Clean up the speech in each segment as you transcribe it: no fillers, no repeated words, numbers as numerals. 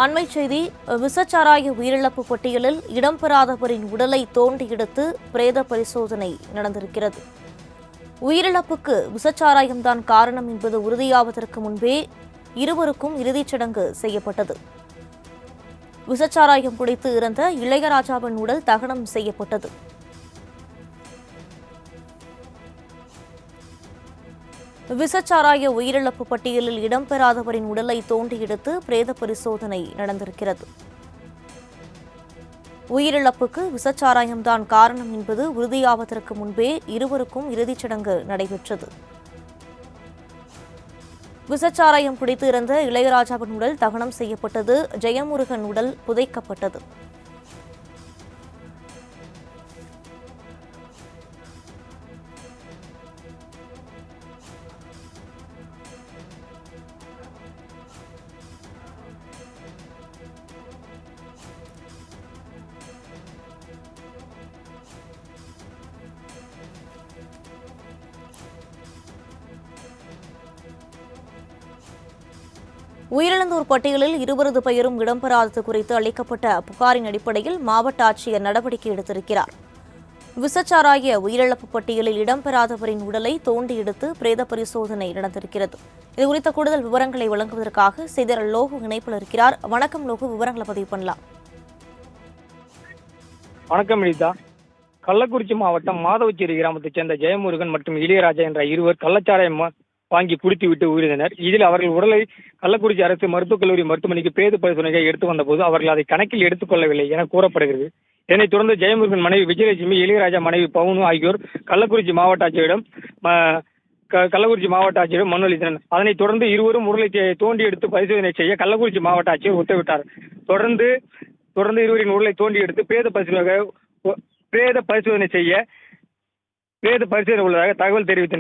அண்மைச் செய்தி. விசச்சாராய உயிரிழப்பு பட்டியலில் இடம்பெறாதவரின் உடலை தோண்டி எடுத்து பிரேத பரிசோதனை நடந்திருக்கிறது. உயிரிழப்புக்கு விசச்சாராயம்தான் காரணம் என்பது உறுதியாவதற்கு முன்பே இருவருக்கும் இறுதிச் சடங்கு செய்யப்பட்டது. விசச்சாராயம் குடித்து இறந்த இளையராஜாவின் உடல் தகனம் செய்யப்பட்டது. விசச்சாராய உயிரிழப்பு பட்டியலில் இடம்பெறாதவரின் உடலை தோண்டி எடுத்து பிரேத பரிசோதனை நடந்திருக்கிறது. உயிரிழப்புக்கு விசச்சாராயம்தான் காரணம் என்பது உறுதியாவதற்கு முன்பே இருவருக்கும் இறுதிச் சடங்கு நடைபெற்றது. விசச்சாராயம் குடித்து இறந்த இளையராஜாவின் உடல் தகனம் செய்யப்பட்டது. ஜெயமுருகன் உடல் புதைக்கப்பட்டது. உயிரிழந்தோர் பட்டியலில் இருவரது பெயரும் இடம்பெறாதது குறித்து அளிக்கப்பட்ட புகாரின் அடிப்படையில் மாவட்ட ஆட்சியர் நடவடிக்கை எடுத்திருக்கிறார். விசச்சாராய உயிரிழப்பு பட்டியலில் இடம்பெறாதவரின் உடலை தோண்டி எடுத்து பிரேத பரிசோதனை நடந்திருக்கிறது. இதுகுறித்த கூடுதல் விவரங்களை வழங்குவதற்காக செய்தியாளர் லோகு இணைப்பில் இருக்கிறார். வணக்கம் லோகு, விவரங்களை பதிவு பண்ணலாம். வணக்கம் லலிதா. கள்ளக்குறிச்சி மாவட்டம் மாதவச்சேரி கிராமத்தைச் சேர்ந்த ஜெயமுருகன் மற்றும் இளையராஜா என்ற இருவர் கள்ளச்சாராயம் வாங்கி குடித்துவிட்டு உயிரிழந்தனர். இதில் அவர்கள் உடலை கள்ளக்குறிச்சி அரசு மருத்துவக் கல்லூரி மருத்துவமனைக்கு பிரேத பரிசோதனையை எடுத்து வந்தபோது அவர்கள் அதை கணக்கில் எடுத்துக் கொள்ளவில்லை என கூறப்படுகிறது. இதனைத் தொடர்ந்து ஜெயமுருகன் மனைவி விஜயலட்சுமி, இளையராஜா மனைவி பவுனு ஆகியோர் கள்ளக்குறிச்சி மாவட்ட ஆட்சியரிடம் மனு அளித்தனர். அதனைத் தொடர்ந்து இருவரும் உடலை தோண்டி எடுத்து பரிசோதனை செய்ய கள்ளக்குறிச்சி மாவட்ட ஆட்சியர் உத்தரவிட்டார். தொடர்ந்து இருவரின் உடலை தோண்டி எடுத்து பிரேத பரிசோதனை உள்ளதாக தகவல் தெரிவித்த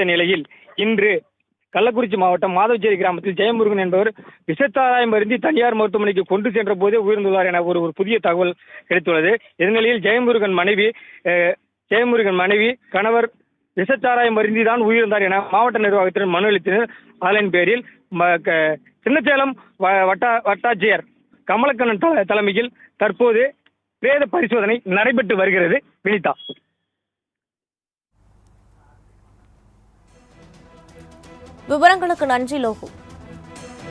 நிலையில் இன்று கள்ளக்குறிச்சி மாவட்டம் மாதவச்சேரி கிராமத்தில் ஜெயமுருகன் என்பவர் விஷச்சாராயம் அருந்தி தனியார் மருத்துவமனைக்கு கொண்டு சென்ற போதே உயிர்ந்துள்ளார் என ஒரு புதிய தகவல் கிடைத்துள்ளது. இந்நிலையில் ஜெயமுருகன் மனைவி கணவர் விஷச்சாராயம் அருந்திதான் உயிரிழந்தார் என மாவட்ட நிர்வாகத்தினர் மனு அளித்தனர். அதன் பேரில் சின்னசேலம் வட்டாட்சியர் கமலக்கண்ணன் தலைமையில் தற்போது பிரேத பரிசோதனை நடைபெற்று வருகிறது. வினிதா, விவரங்களுக்கு நன்றி லோகு.